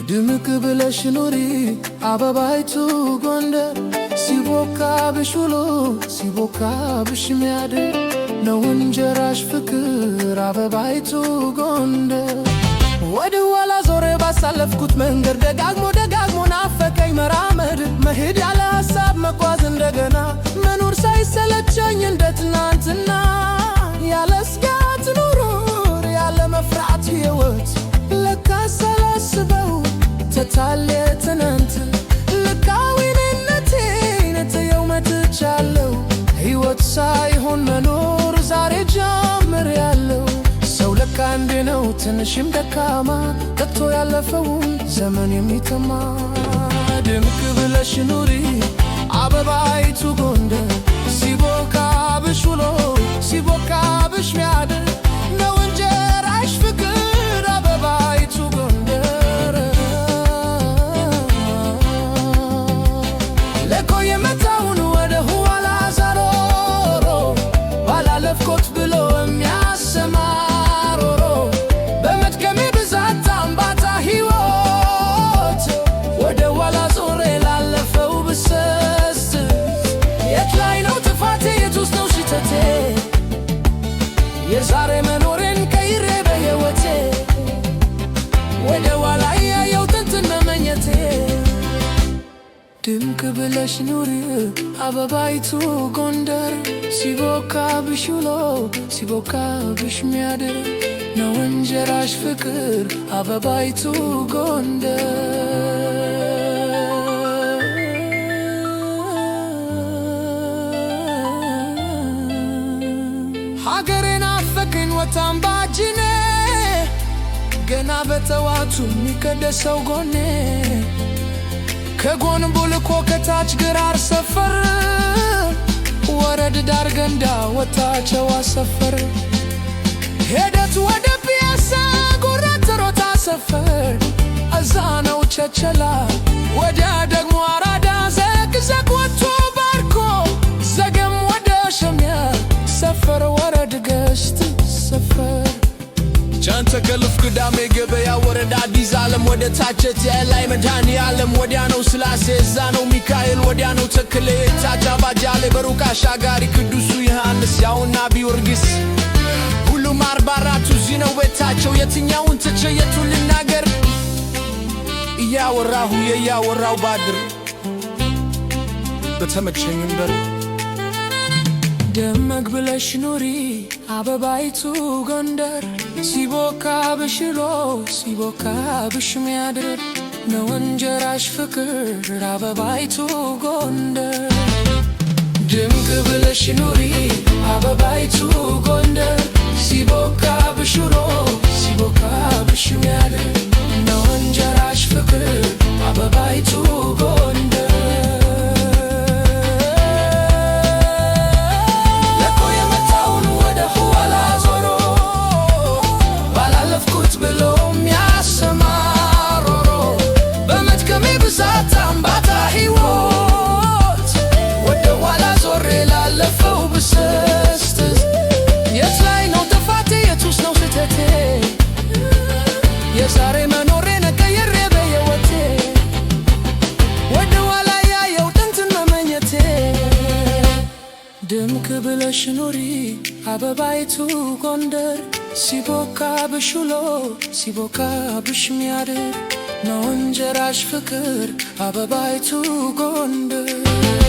ድምቅ ብለሽ ኑሪ አበባይቱ ጎንደር ሲቦካብሽ ውሎ ሲቦካብሽ ሚያድር ነው እንጀራሽ ፍቅር አበባይቱ ጎንደር። ወደ ኋላ ዞሬ ባሳለፍኩት መንገድ ደጋግሞ ናፈቀኝ መራመድ መሄድ ያለ ሀሳብ መጓዝ እንደገና መኖር ሳይሰለቸኝ እንደ ትናንትና ያለ ስጋት ኑሮር ያለ መፍራት ሕይወት ለካ ሳላስበው ተታለ ትናንት ልካዊነቴን ተየው መጥቻለሁ ሕይወት ሳይሆን መኖር ዛሬ ጀምሬያለሁ። ሰው ለካ እንዴ ነው ትንሽም ደካማ ከቶ ያለፈውን ዘመን የሚተማ። ድምቅ ብለሽ ኑሪ አበባይቱ ጎንደር ሲቦካብሽ ውሎ ሲቦካብሽ ሚያድር ነው እንጀራሽ ፍቅር አበባይቱ ጎንደር። ለኮ የመታውን ወደ ኋላ ዛሮሮ ባላለፍኮት ብሎ የሚያሰማሮሮ በመድከሜ ብዛት አምባታ ሕይወት ወደ ኋላ ዞሬ ላለፈው ብሰስት የት ላይ ነው ጥፋቴ የቱስ ነው ሽተቴ የዛሬ መኖሬን ቀይሬ በሕይወቴ ወደ ኋላ ያየው ጥንትን መመኘቴ። ድምቅ ብለሽ ኑሪ አበባይቱ ጎንደር ሲቦካብሽ ውሎ ሲቦካብሽ ሚያድር ነው እንጀራሽ ፍቅር አበባይቱ ጎንደር። ሀገሬን አፈቅን ወታም ባጅኔ ገና በጠዋቱ የሚቀደሰው ጎኔ ከጎን ቡልኮ ከታች ግራር ሰፈር ወረድ ዳር ገንዳ ወታቸዋ ሰፈር ሄደት ወደ ፒያሳ ጉራት ሮታ ሰፈር እዛ ነው ቸቸላ ወዲያ ደግሞ አራዳ ዘግዘግ ወጥቶ ባርኮ ዘገም ወደ ሸሚያ ሰፈር ወረድ ገሽት ሰፈር ቻንተ ከልፍ ቅዳሜ ገበያ ወረዳ አዲስ ዓለም ወደ ታቸት የላይ መድኃኔ ዓለም ወዲያ ነው ስላሴ እዛ ነው ሚካኤል ወዲያ ነው ተክሌ ታቻ ባጃሌ በሩቅ አሻጋሪ ቅዱሱ ዮሐንስ ያውና ቢወርጊስ ሁሉም 44ቱ እዚህ ነው ቤታቸው የትኛውን ትቼ የቱን ልናገር እያወራሁ ባድር በተመቸኝ በር። ደመቅ ብለሽ ኑሪ አበባይቱ ጎንደር ሲቦካብሽ ውሎ ሲቦካብሽ ሚያድር ነው እንጀራሽ ፍቅር አበባይቱ ጎንደር። ድምቅ ብለሽ ኑሪ አበባይቱ ጎንደር ሲቦካብሽ ውሎ ሲቦካብሽ ሚያድር ነው እንጀራሽ ፍቅር አበባይቱ ጎንደር። የዛሬ መኖሬን ቀይሬ በሕይወቴ ወደ ኋላ ያየው ጥንትን መመኘቴ። ድምቅ ብለሽ ኑሪ አበባይቱ ጎንደር ሲቦካብሽ ውሎ ሲቦካብሽ ሚያድር ነው እንጀራሽ ፍቅር አበባይቱ ጎንደር።